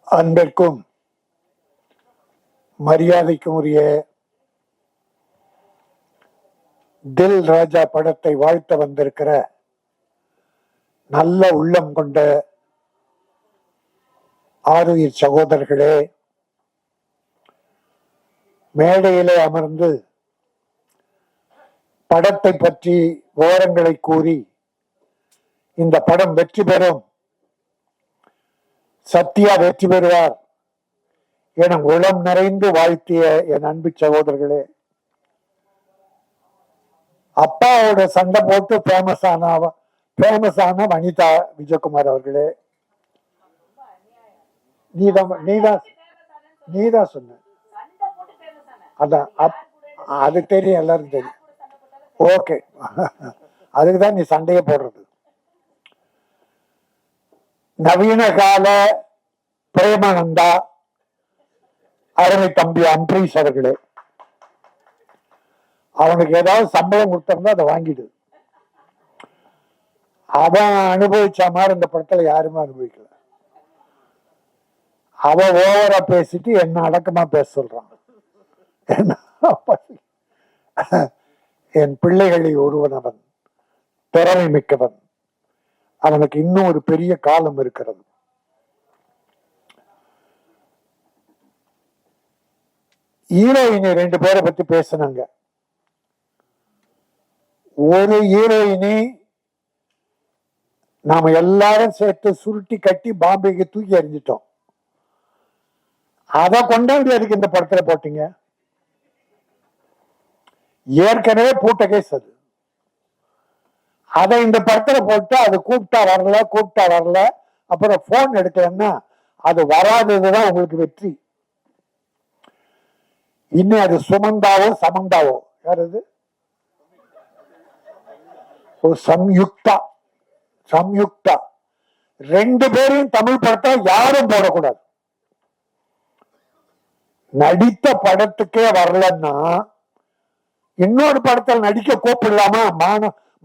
அன்பிற்கும் மரியாதைக்கும் உரிய தில் ராஜா படத்தை வாழ்த்த வந்திருக்கிற நல்ல உள்ளம் கொண்ட ஆருயிர் சகோதரர்களே, மேடையிலே அமர்ந்து படத்தை பற்றி விவரங்களை கூறி இந்த படம் வெற்றி பெறும், சத்யா வெற்றி பெறுவார் என உளம் நிறைந்து வாழ்த்திய என் அன்பு சகோதரர்களே, அப்பாவோட சண்டை போட்டு ஃபேமஸான வனிதா விஜயகுமார் அவர்களே, நீதான் சொன்ன. அதான் அது தெரியும், எல்லாரும் தெரியும். ஓகே, அதுக்குதான் நீ சண்டையை போடுறது. நவீன கால பிரேமானந்தா, அருமை தம்பி அம்பரீஷ் அவர்களே, அவனுக்கு ஏதாவது சம்பளம் கொடுத்திருந்தா அதை வாங்கிடு. அவன் அனுபவிச்ச மாதிரி இந்த படத்துல யாருமே அனுபவிக்கல. அவன் ஓவரா பேசிட்டு என்ன அடக்கமா பேச சொல்றான். என் பிள்ளைகளில் ஒருவன் அவன், திறமை மிக்கவன். அவனுக்கு இன்னும் ஒரு பெரிய காலம் இருக்கிறது. ஹீரோயினி 2 பேரை பத்தி பேசினாங்க. ஒரு ஹீரோயினி நாம எல்லாரும் சேர்த்து சுருட்டி கட்டி பாம்பேக்கு தூக்கி எறிஞ்சிட்டோம். அதை கொண்டாடி அதுக்கு இந்த படத்துல போட்டீங்க. ஏற்கனவே பூட்ட கேஸ் அது. அதை இந்த படத்துல போட்டு அது கூப்பிட்டா வரல, அப்புறம் போன் எடுக்கலன்னா அது வராததுதான் உங்களுக்கு வெற்றி. இன்னும் அது சுமந்தாவோ சமந்தாவோ, யார் அது? சம்யுக்தா 2 பேரையும் தமிழ் படத்தை யாரும் போடக்கூடாது. நடித்த படத்துக்கே வரலன்னா இன்னொரு படத்தில் நடிக்க கூப்பிடலாமா?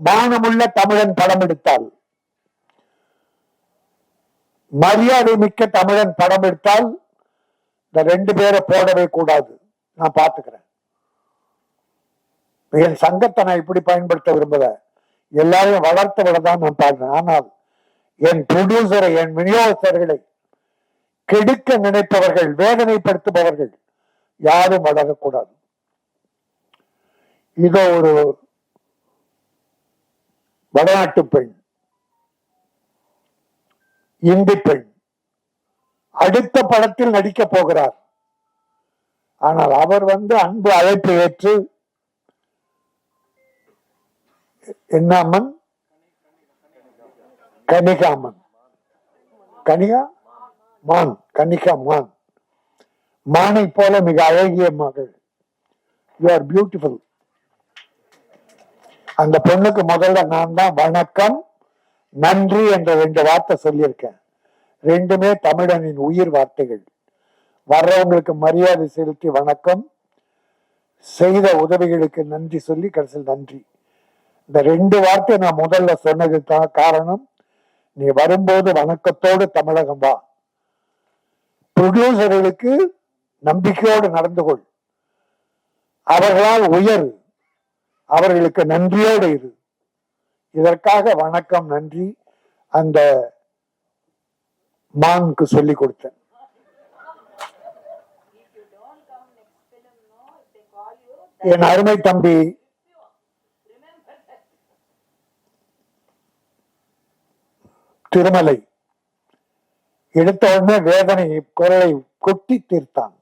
மானமுள்ள தமிழன் படம் எடுத்தால், மரியாதை மிக்க தமிழன் படம் எடுத்தால் இந்த 2 பேரை போடவே கூடாது. நான் பாத்துக்கிறேன். என் சங்கத்தை நான் இப்படி பயன்படுத்த விரும்பல, எல்லாரையும் வளர்த்த விடதான் நான் பாடுறேன். ஆனால் என் ப்ரொடியூசரை, என் விநியோகஸ்தர்களை கெடுக்க நினைப்பவர்கள், வேதனைப்படுத்துபவர்கள் யாரும் வளரக்கூடாது. இதோ ஒரு வடநாட்டு பெண், இந்தி பெண் அடுத்த படத்தில் நடிக்க போகிறார். ஆனால் அவர் அன்பு அழைப்பு ஏற்று, என்ன அம்மன்? கனிகா மான். மானை போல மிக அழகிய மகள். You are beautiful. அந்த பொண்ணுக்கு முதல்ல நான் தான் வணக்கம் நன்றி என்ற 2 வார்த்தை சொல்லியிருக்கேன். 2மே தமிழனின் உயிர் வார்த்தைகள். வர்றவங்களுக்கு மரியாதை செலுத்தி வணக்கம், செய்த உதவிகளுக்கு நன்றி சொல்லி கடைசியில் நன்றி. இந்த 2 வார்த்தை நான் முதல்ல சொன்னதுதான் காரணம். நீ வரும்போது வணக்கத்தோடு தமிழகம் வா. ப்ரொடியூசர்களுக்கு நம்பிக்கையோடு நடந்து கொள். அவர்களால் உயர், அவர்களுக்கு நன்றியோடு இரு. இதற்காக வணக்கம் நன்றி அந்த மானுக்கு சொல்லி கொடுத்தேன். என் அருமை தம்பி திருமலை எடுத்த உடனே வேதனை குரலை கொட்டி தீர்த்தான்.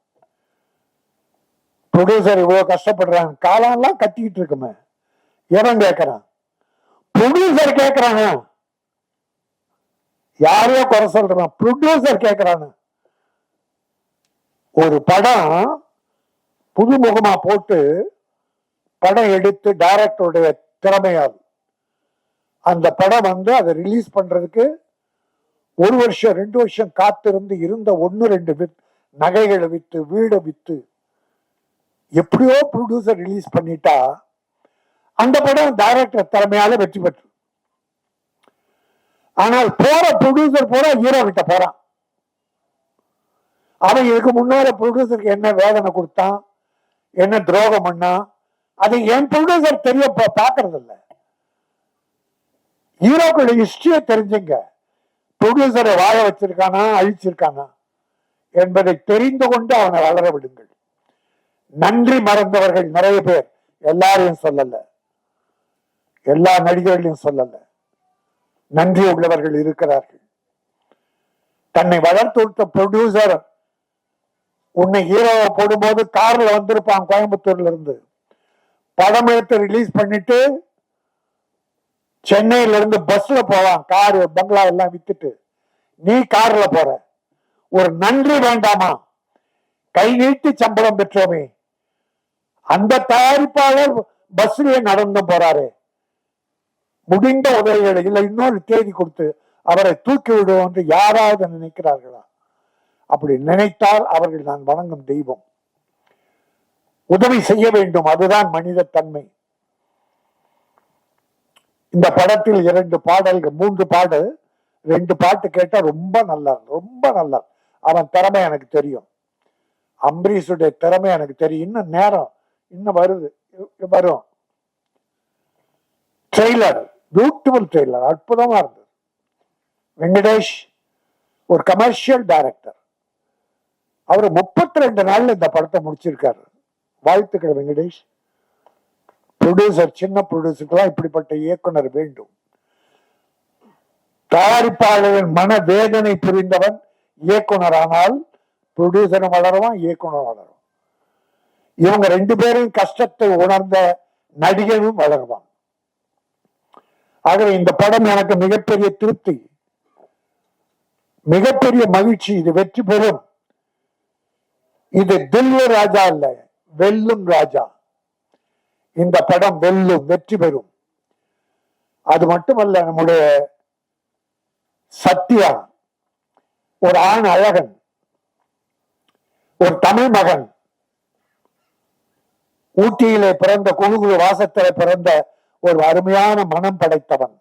ப்ரொடியூசர் இவ்வளவு கஷ்டப்படுறாங்க, காலம்லாம் கட்டிக்கிட்டு இருக்குமே, எவன் கேட்கிறான்? ப்ரொடியூசர் கேட்கிறாங்க. யாரையோ குறை சொல்றான், ப்ரொடியூசர் கேட்கிறாங்க. ஒரு படம் புதுமுகமா போட்டு படம் எடுத்து டைரக்டருடைய திறமையால் அந்த படம் அதை ரிலீஸ் பண்றதுக்கு 1 வருஷம் 2 வருஷம் காத்திருந்து இருந்த 1-2 நகைகளை வித்து, வீடை வித்து, எப்படியோ ப்ரொடியூசர் ரிலீஸ் பண்ணிட்டா அந்த படம் டைரக்டர் திறமையால வெற்றி பெற்று. ஆனால் போற ப்ரொடியூசர் போற ஹீரோ கிட்ட போறான். அவன் இதுக்கு முன்னால ப்ரொடியூசருக்கு என்ன வேதனை கொடுத்தான், என்ன துரோகம் பண்ணா, அது என் ப்ரொடியூசர் தெரிய பாக்குறது இல்ல. ஹீரோக்களோட ஹிஸ்டரியை தெரிஞ்சுங்க. ப்ரொடியூசரை வாழ வச்சிருக்கானா அழிச்சிருக்கானா என்பதை தெரிந்து கொண்டு அவனை வளர விடுங்கள். நன்றி மறந்தவர்கள் நிறைய பேர், எல்லாரையும் சொல்லல, எல்லா நடிகர்களையும் சொல்லல, நன்றி உள்ளவர்கள் இருக்கிறார்கள். தன்னை வளர்த்து விட்ட ப்ரொடியூசர் உன்னை ஹீரோவை போடும்போது கார்ல வந்திருப்பான் கோயம்புத்தூர்ல இருந்து, படம் எடுத்து ரிலீஸ் பண்ணிட்டு சென்னையில இருந்து பஸ்ல போவான், காரு பங்களா எல்லாம் வித்துட்டு. நீ கார்ல போற, ஒரு நன்றி வேண்டாமா? கை நீட்டி சம்பளம் பெற்றோமே, அந்த தயாரிப்பாளர் பஸ்லயே நடந்து போறாரு. முடிந்த உதவிகளை இல்லை இன்னொரு தேதி கொடுத்து அவரை தூக்கி விடுவோம் என்று யாராவது நினைக்கிறார்களா? அப்படி நினைத்தால் அவர்கள் நான் வணங்கும் தெய்வம். உதவி செய்ய வேண்டும், அதுதான் மனித தன்மை. இந்த படத்தில் 2 பாடல்கள், 3 பாடு, 2 பாட்டு கேட்டா ரொம்ப நல்லா, ரொம்ப நல்லா. அவன் திறமை எனக்கு தெரியும், அம்பரீஷுடைய திறமை எனக்கு தெரியும். இன்னும் நேரம் இன்னும் வருது, வரும். ட்ரெய்லர், பியூட்டிஃபுல் ட்ரெய்லர், அற்புதமா இருந்தது. வெங்கடேஷ் ஒரு கமர்ஷியல் டைரக்டர், அவர் 32 நாள்ல இந்த படத்தை முடிச்சிருக்காரு. வாழ்த்துக்கள் வெங்கடேஷ். ப்ரொடியூசர், சின்ன ப்ரொடியூசருக்கெல்லாம் இப்படிப்பட்ட இயக்குனர் வேண்டும். தயாரிப்பாளரின் மன வேதனை புரிந்தவன் இயக்குனர் ஆனால் ப்ரொடியூசரும் வளருவான், இயக்குனர் வளரும். இவங்க 2 பேரும் கஷ்டத்தை உணர்ந்த நடிகரும் வளருவான். ஆகவே இந்த படம் எனக்கு மிகப்பெரிய திருப்தி, மிகப்பெரிய மகிழ்ச்சி. இது வெற்றி பெறும். இது தில்லு ராஜா இல்ல, வெல்லும் ராஜா. இந்த படம் வெல்லும், வெற்றி பெறும். அது மட்டுமல்ல, நம்முடைய சத்யா ஒரு ஆண் அழகன், ஒரு தமிழ் மகன், ஊட்டியிலே பிறந்த, குழுகுழு வாசத்திலே பிறந்த ஒரு அருமையான மனம் படைத்தவன்.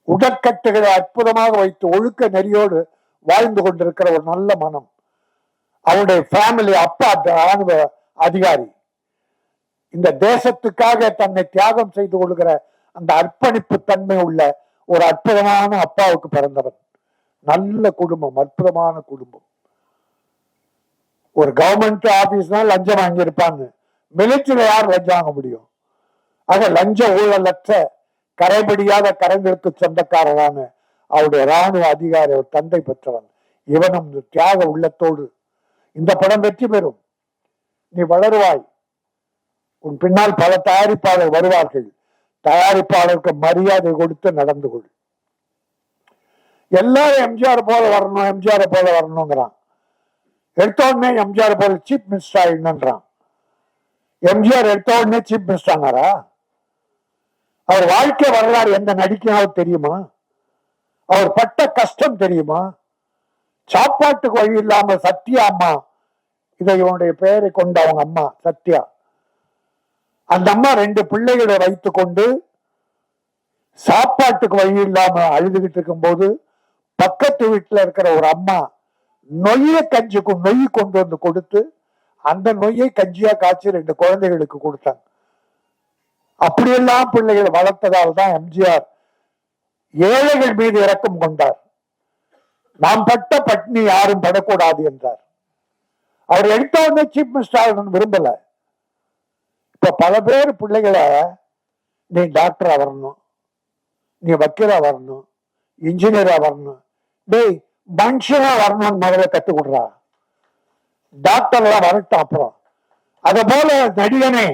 உடற்கட்டுகளை அற்புதமாக வைத்து ஒழுக்க நெறியோடு வாழ்ந்து கொண்டிருக்கிற ஒரு நல்ல மனம். அவனுடைய ஃபேமிலி, அப்பா ராணுவ அதிகாரி. இந்த தேசத்துக்காக தன்னை தியாகம் செய்து கொள்கிற அந்த அர்ப்பணிப்பு தன்மை உள்ள ஒரு அற்புதமான அப்பாவுக்கு பிறந்தவன். நல்ல குடும்பம், அற்புதமான குடும்பம். ஒரு கவர்மெண்ட் ஆபீஸ்னா லஞ்சம் வாங்கியிருப்பாங்க, மிலிட்டரியில யார் லஞ்சம் வாங்க முடியும்? ஆக லஞ்ச ஊழலற்ற கரைபடியாத கரங்களுக்கு சொந்தக்காரரான அவருடைய ராணுவ அதிகாரி, ஒரு தந்தை பெற்றவன். இவனும் தியாக உள்ளத்தோடு இந்த படம் வெற்றி பெறும். நீ வளருவாய், உன் பின்னால் பல தயாரிப்பாளர் வருவார்கள். தயாரிப்பாளருக்கு மரியாதை கொடுத்து நடந்து கொள். எல்லாரும் எம்ஜிஆர் போல வரணும், எம்ஜிஆர் போல வரணுங்கிறான். எடுத்த உடனே எம்ஜிஆர் போல சீஃப் மினிஸ்டர் ஆயிடணுன்றான். எம்ஜிஆர் எடுத்த உடனே சீஃப் மினிஸ்டர் ஆனாரா? அவர் வாழ்க்கை வரலாறு எந்த நடிக்கிறாலும் தெரியுமா? அவர் பட்ட கஷ்டம் தெரியுமா? சாப்பாட்டுக்கு வழி இல்லாம சத்யா அம்மா, இதை இவனுடைய பெயரை கொண்ட அவங்க அம்மா சத்யா, அந்த அம்மா 2 பிள்ளைகளை வைத்துக் கொண்டு சாப்பாட்டுக்கு வழி இல்லாம அழுதுகிட்டு இருக்கும் போது பக்கத்து வீட்டுல இருக்கிற ஒரு அம்மா நொய்ய கஞ்சிக்கும் நொய் கொண்டு வந்து கொடுத்து அந்த நொய்யை கஞ்சியா காய்ச்சி 2 குழந்தைகளுக்கு கொடுத்தாங்க. அப்படியெல்லாம் பிள்ளைகளை வளர்த்ததால் தான் எம்ஜிஆர் ஏழைகள் மீது இரக்கம் கொண்டார். நாம் பட்ட பட்னி யாரும் படக்கூடாது என்றார். அவர் எடுத்த உடனே சீஃப் மினிஸ்டர் விரும்பல. இப்ப பல பேர் பிள்ளைகளை, நீ டாக்டரா வரணும், நீ வக்கீலா வரணும், இன்ஜினியரா வரணும், டேய் மனுஷனா வரணும்னு முதல்ல கத்துக் கொடுறா, டாக்டர்லாம் வரட்டும் அப்புறம். அத போல நடிகனே,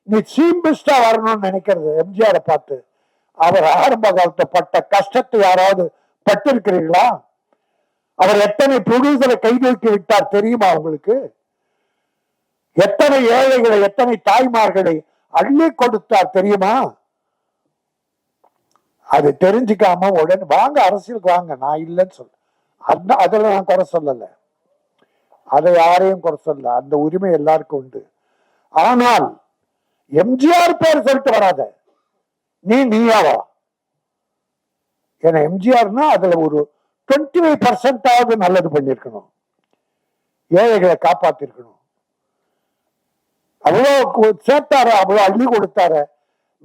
நீ சீஃப் மினிஸ்டர் வரணும்னு நினைக்கிறது எம்ஜிஆரை பார்த்து. அவர் ஆரம்ப காலத்தை பட்ட கஷ்டத்தை யாராவது பட்டிருக்கிறீர்களா? அவர் எத்தனை ப்ரொடியூசரை கை தூக்கி விட்டார் தெரியுமா உங்களுக்கு? எத்தனை ஏழைகளை, எத்தனை தாய்மார்களை அள்ளி கொடுத்தார் தெரியுமா? அது தெரிஞ்சுக்காம உடனே வாங்க அரசியலுக்கு வாங்க, நான் இல்லைன்னு சொல்ல, அதுல நான் குறை சொல்லல, அதை யாரையும் குறை சொல்ல, அந்த உரிமை எல்லாருக்கும் உண்டு. ஆனால் எம்ஜிஆர் பேர் சொல்லிட்டு வராத, நீயாவா? ஏன்னா எம்ஜிஆர்னா அதுல ஒரு 25% நல்லது பண்ணிருக்கணும். ஏழைகளை காப்பாத்திருக்கணும். அவ்வளவு சேர்த்தார, அவ்வளவு அள்ளி கொடுத்தார.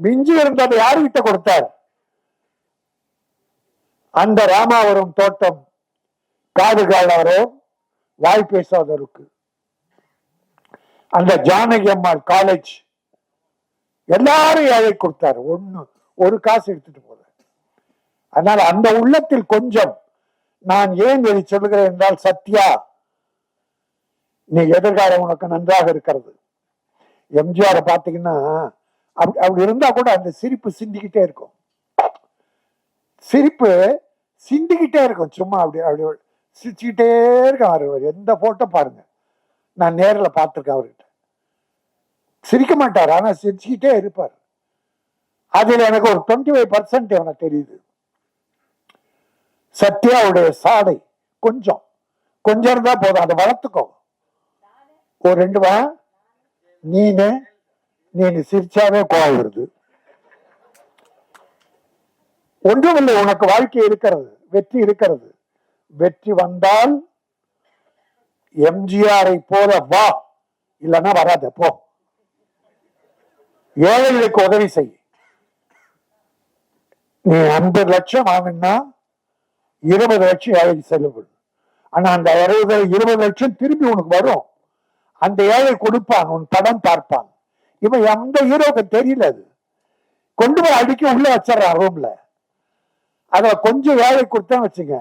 மிஞ்சி இருந்ததை யாருகிட்ட கொடுத்தார்? அந்த ராமாவரம் தோட்டம் காது காலாரோ வாய் பேசாதவருக்கு, அந்த ஜானகி அம்மாள் காலேஜ் எல்லாரும் ஏழை கொடுத்தாரு. ஒரு காசு எடுத்துட்டு போற. அதனால அந்த உள்ளத்தில் கொஞ்சம், நான் ஏன் இதை சொல்லுகிறேன் என்றால், சத்யா, நீ எதிர்காலம் உனக்கு நன்றாக இருக்கிறது. எம்ஜிஆர் பாத்தீங்கன்னா அப்படி இருந்தா கூட அந்த சிரிப்பு சிந்திக்கிட்டே இருக்கும். சிரிப்பு சிந்திக்கிட்டே இருக்கும். சும்மா அப்படி அப்படி சிரிச்சுக்கிட்டே இருக்கும். அவர் எந்த போட்டோ பாருங்க, நான் நேரில் பார்த்துருக்கேன். அவர்கிட்ட சிரிக்க மாட்டார், ஆனா சிரிச்சுக்கிட்டே இருப்பார். அதுல எனக்கு ஒரு 25% எனக்கு தெரியுது. சத்யாவுடைய சாடை கொஞ்சம் கொஞ்சம் இருந்தா போதும், அதை வளர்த்துக்கோ. ஒரு 2 வா, நீ சிரிச்சாவே கோவம் வருது. ஒன்றுமில்லை, உனக்கு வாழ்க்கை இருக்கிறது, வெற்றி இருக்கிறது. வெற்றி வந்தால் எம்ஜிஆரை போல வா, இல்லைன்னா வராத போ. ஏழைகளுக்கு உதவி செய். நீ 50 லட்சம் வாங்கினா 20 லட்சம் ஏழைக்கு செலவு. ஆனா அந்த 20 லட்சம் திரும்பி உனக்கு வரும். அந்த ஏழை கொடுப்பான், உன் படம் பார்ப்பான். இவன் எந்த ஹீரோக்கு தெரியல. அது கொண்டு போய் அடிக்க உள்ள வச்சிடறான் ரூம்ல. அத கொஞ்சம் ஏழை கொடுத்தா வச்சுங்க,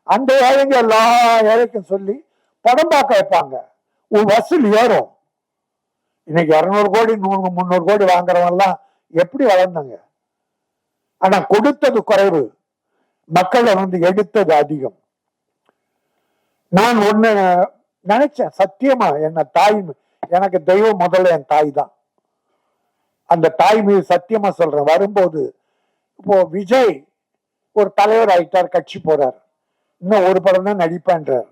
அந்த ஏழைங்க எல்லா ஏழைக்கும் சொல்லி படம் பார்க்க வைப்பாங்க. உன் வசூல் ஏறும். இன்னைக்கு 200 கோடி 300 கோடி வாங்குறவங்க எல்லாம் எப்படி வளர்ந்தாங்க? ஆனா கொடுத்தது குறைவு, மக்களை எடுத்தது அதிகம். நான் ஒண்ணு நினைச்சேன், சத்தியமா, என்ன தாய், எனக்கு தெய்வம் முதல்ல என் தாய் தான். அந்த தாய் மீது சத்தியமா சொல்றேன். வரும்போது இப்போ விஜய் ஒரு தலைவர் ஆயிட்டார், கட்சி போறார், இன்னும் ஒரு படம் தான் நடிப்பேன்றார்.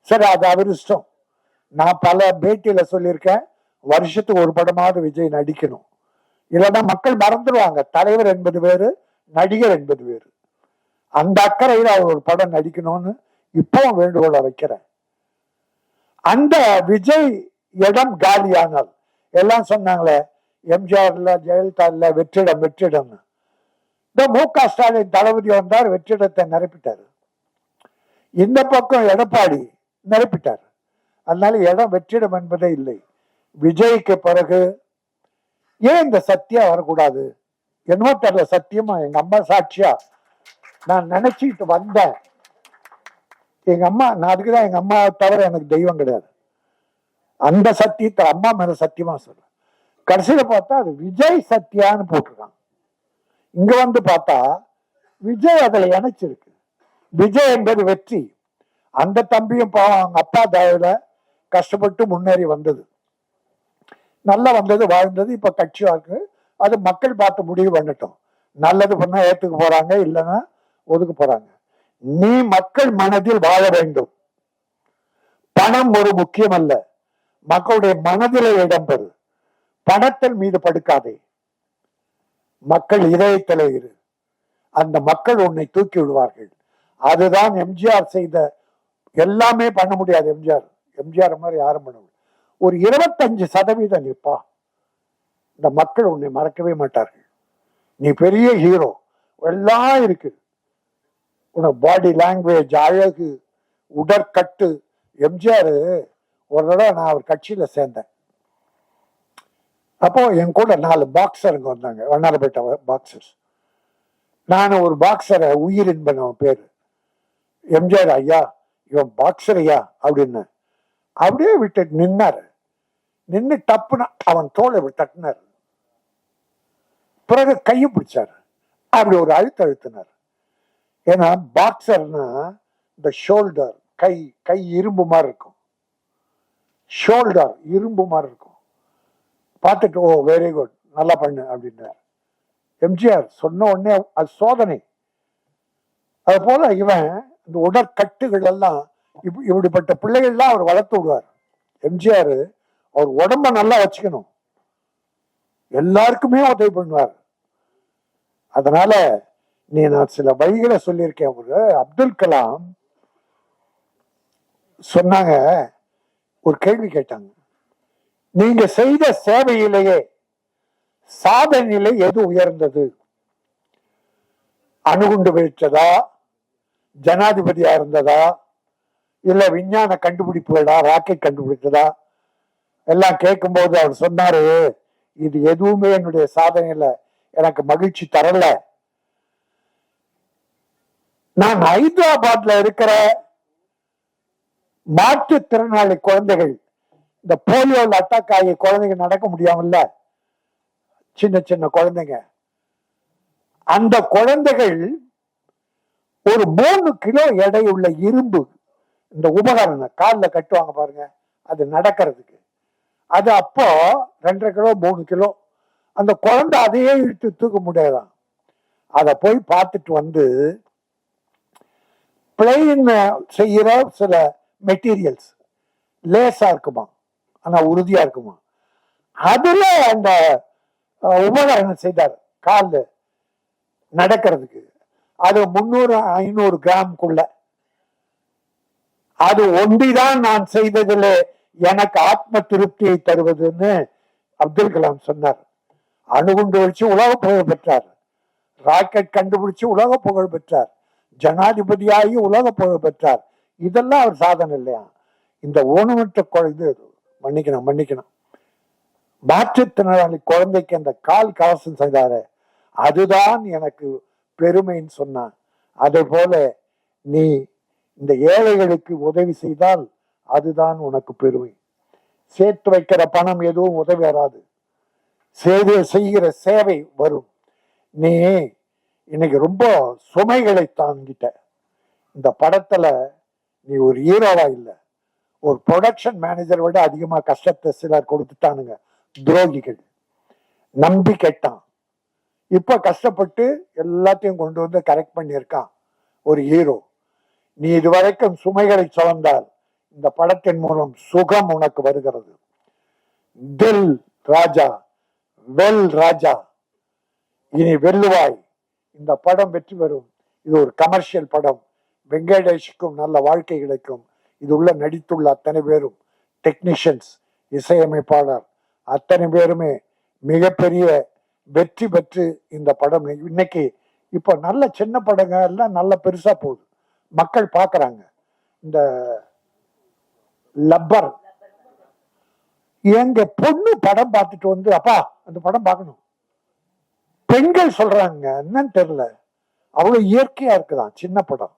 சரி, அது அவர் இஷ்டம். நான் பல பேட்டியில சொல்லியிருக்கேன், வருஷத்துக்கு ஒரு படமாவது விஜய் நடிக்கணும். இல்லைன்னா மக்கள் மறந்துடுவாங்க, தலைவர் என்பது வேறு, நடிகர் என்பது வேறு. அந்த அக்கறையில் அவர் ஒரு படம் நடிக்கணும்னு இப்பவும் வேண்டுகோளை வைக்கிறேன். அந்த விஜய் இடம் காலியானால், எல்லாம் சொன்னாங்களே எம்ஜிஆர் இல்ல, ஜெயலலிதா இல்ல, வெற்றிடம். இந்த மு.க. ஸ்டாலின் தளபதி வந்தார், வெற்றிடத்தை நிரப்பிட்டாரு. இந்த பக்கம் எடப்பாடி நிரப்பிட்டார். அதனால இடம் வெற்றிடம் என்பதே இல்லை. விஜய்க்கு பிறகு ஏன் இந்த சத்யா வரக்கூடாது? என்னவோ தெரியல, சத்தியமா எங்க அம்மா சாட்சியா நான் நினைச்சுக்கிட்டு வந்தேன். எங்க அம்மா, நான் அதுக்குதான் எங்க அம்மா தவிர எனக்கு தெய்வம் கிடையாது. அந்த சத்தியத்தை அம்மா மேல சத்தியமா சொல்றேன். கடைசியில பார்த்தா அது விஜய் சத்யான்னு போட்டிருக்காங்க. இங்க வந்து பார்த்தா விஜய் அதுல இணைச்சிருக்கு. விஜய் என்பது வெற்றி. அந்த தம்பியும் பாவம் அவங்க அப்பா தயவுல கஷ்டப்பட்டு முன்னேறி வந்தது, நல்லா வந்தது, வாழ்ந்தது. இப்ப கட்சி இருக்கு, அது மக்கள் பார்த்து முடிவு பண்ணட்டும். நல்லது பண்ணா ஏத்துக்க போறாங்க, இல்லைன்னா ஒதுக்க போறாங்க. நீ மக்கள் மனதில் வாழ வேண்டும். பணம் ஒரு முக்கியம் அல்ல, மக்களுடைய மனதிலே இடம்பெறு. பணத்தின் மீது படுக்காதே, மக்கள் இதயத்திலே இரு. அந்த மக்கள் உன்னை தூக்கி விடுவார்கள். அதுதான் எம்ஜிஆர் செய்த. எல்லாமே பண்ண முடியாது எம்ஜிஆர் மாதிரி யாரும் பண்ண முடியாது. ஒரு 25% நிற்பா, இந்த மக்கள் உன்னை மறக்கவே மாட்டார்கள். நீ பெரிய ஹீரோ, எல்லாம் இருக்கு. உனக்கு பாடி லாங்குவேஜ், அழகு, உடற்கட்டு. எம்ஜிஆர் ஒரு தடவை நான் அவர் கட்சியில சேர்ந்தேன். அப்போ என் கூட 4 பாக்ஸருங்க வந்தாங்க, வண்ணாரப்பேட்டை பாக்ஸர்ஸ். நான் ஒரு பாக்ஸரை, உயிரின் பண்ணவன் பேரு. எம்ஜிஆர், ஐயா இவன் பாக்ஸர் ஐயா அப்படின்னு அப்படியே விட்டு நின்னாரு. நின்று டப்புனா அவன் தோலை தட்டினார். பிறகு கையை பிடிச்சாரு, அப்படி ஒரு அழுத்தினார். ஏன்னா பாக்ஸர்னா இந்த ஷோல்டர், கை இரும்பு மாதிரி இருக்கும். ஷோல்டர் இரும்பு மாதிரி இருக்கும். பார்த்துட்டு, ஓ வெரி குட், நல்லா பண்ணு அப்படின்னார். எம்ஜிஆர் சொன்ன உடனே அது சோதனை. அது போல இவன் இந்த உடற்கட்டுகள் எல்லாம் இப்படிப்பட்ட பிள்ளைகள்லாம் அவர் வளர்த்து விடுவார். எம்ஜிஆர் அவர் உடம்ப நல்லா வச்சுக்கணும், எல்லாருக்குமே உதவி பண்ணுவார். அதனால நான் சில வழிகளை சொல்லியிருக்கேன். ஒரு அப்துல் கலாம் சொன்னாங்க, ஒரு கேள்வி கேட்டாங்க, நீங்க செய்த சேவையிலேயே சாதனையிலே எது உயர்ந்தது? அணுகுண்டு வீழ்ச்சதா, ஜனாதிபதியா இருந்ததா, இல்ல விஞ்ஞான கண்டுபிடிப்புகளா, ராக்கெட் கண்டுபிடிச்சதா? எல்லாம் கேட்கும் போது அவர் சொன்னாரு, இது எதுவுமே என்னுடைய சாதனையில எனக்கு மகிழ்ச்சி தரல. நான் ஹைதராபாத்ல இருக்கிற மாற்றுத்திறனாளி குழந்தைகள், இந்த போலியோல அட்டாக் ஆகிய குழந்தைங்க நடக்க முடியாமல்ல, சின்ன சின்ன குழந்தைங்க, அந்த குழந்தைகள் ஒரு 3 கிலோ எடையுள்ள இரும்பு, இந்த உபகரணம் காலில் கட்டுவாங்க பாருங்க, அது நடக்கிறதுக்கு, அது அப்போ 2.5 கிலோ 3 கிலோ. அந்த குழந்தை அதையே இழுத்து தூக்க முடியாதான். அதை போய் பார்த்துட்டு வந்து பிளெயின் செய்யற சில மெட்டீரியல்ஸ் லேசா இருக்குமா, ஆனா உறுதியா இருக்குமா, அதுல அந்த உபகரணம் செய்தார் கால் நடக்கிறதுக்கு. அது 300-500 கிராம்குள்ள. அது ஒன்றிதான் நான் செய்ததில் எனக்கு ஆத்ம திருப்தியை தருவதுன்னு அப்துல் கலாம் சொன்னார். அணுகுண்டு வச்சு உலக புகழ் பெற்றார், ராக்கெட் கண்டுபிடிச்சு உலக புகழ் பெற்றார், ஜனாதிபதியாகி உலக புகழ் பெற்றார். இதெல்லாம் அவர் சாதனை இல்லையா? இந்த ஊனமற்ற குழந்தை, மன்னிக்கணும், மாற்றுத்திறனாளி குழந்தைக்கு அந்த கால் கவசம் செய்தாரு, அதுதான் எனக்கு பெருமைன்னு சொன்னான். அதே போல நீ இந்த ஏழைகளுக்கு உதவி செய்தால் அதுதான் உனக்கு பெருமை. சேர்த்து வைக்கிற பணம் எதுவும் உதவி வராது, செய்கிற சேவை வரும். நீ இன்னைக்கு ரொம்ப சுமைகளை தாங்கிட்ட. இந்த படத்துல நீ ஒரு ஹீரோவா இல்ல, ஒரு ப்ரொடக்ஷன் மேனேஜர் விட அதிகமா கஷ்டத்தை சிலர் கொடுத்துட்டானுங்க, துரோகிகள். நம்பி கேட்டான், இப்ப கஷ்டப்பட்டு எல்லாத்தையும் கொண்டு வந்து கரெக்ட் பண்ணியிருக்கான் ஒரு ஹீரோ. நீ இதுவரைக்கும் சுமைகளை சுமந்தால் இந்த படத்தின் மூலம் சுகம் உனக்கு வருகிறது. தில் ராஜா, வெல் ராஜா, இனி வெல்லுவாய். இந்த படம் வெற்றி பெறும். இது ஒரு கமர்ஷியல் படம். வெங்கடேஷுக்கும் நல்ல வாழ்க்கை கிடைக்கும். இது உள்ள நடித்துள்ள அத்தனை பேரும், டெக்னீஷியன்ஸ், இசையமைப்பாளர் அத்தனை பேருமே மிகப்பெரிய வெற்றி பெற்று இந்த படம் இன்னைக்கு இப்ப நல்ல சின்ன படங்க எல்லாம் நல்ல பெருசா போகுது, மக்கள் பாக்குறாங்க. இந்த லப்பர், எங்க பொண்ணு படம் பார்த்துட்டு வந்து, அப்பா அந்த படம் பார்க்கணும், பெண்கள் சொல்றாங்க, என்னன்னு தெரியல, அவ்வளவு இயற்கையா இருக்குதான் சின்ன படம்.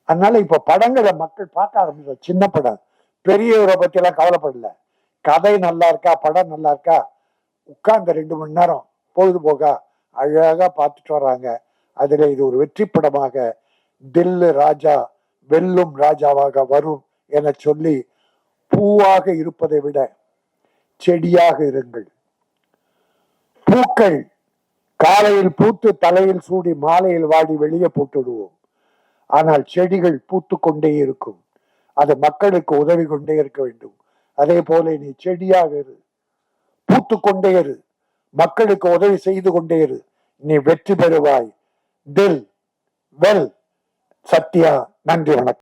அதனால இப்ப படங்களை மக்கள் பார்க்க ஆரம்பிச்ச. சின்ன படம், பெரியவரை பத்தி எல்லாம் கவலைப்படல, கதை நல்லா இருக்கா, படம் நல்லா இருக்கா, உட்கார்ந்த 2 மணி நேரம் பொழுதுபோக்கா அழகா பார்த்துட்டு வர்றாங்க. அதுல இது ஒரு வெற்றி படமாக தில்லு ராஜா வெல்லும் ராஜாவாக வரும் என சொல்லி, பூவாக இருப்பதை விட செடியாக இருங்கள். பூக்கள் காலையில் பூத்து தலையில் சூடி மாலையில் வாடி வெளியே போட்டுடுவோம். ஆனால் செடிகள் பூத்து கொண்டே இருக்கும், அது மக்களுக்கு உதவி கொண்டே இருக்க வேண்டும். அதே போல நீ செடியாக இரு, பூத்து கொண்டே இரு, மக்களுக்கு உதவி செய்து கொண்டே இரு, நீ வெற்றி பெறுவாய். தில் வெல். சத்யா. நன்றி, வணக்கம்.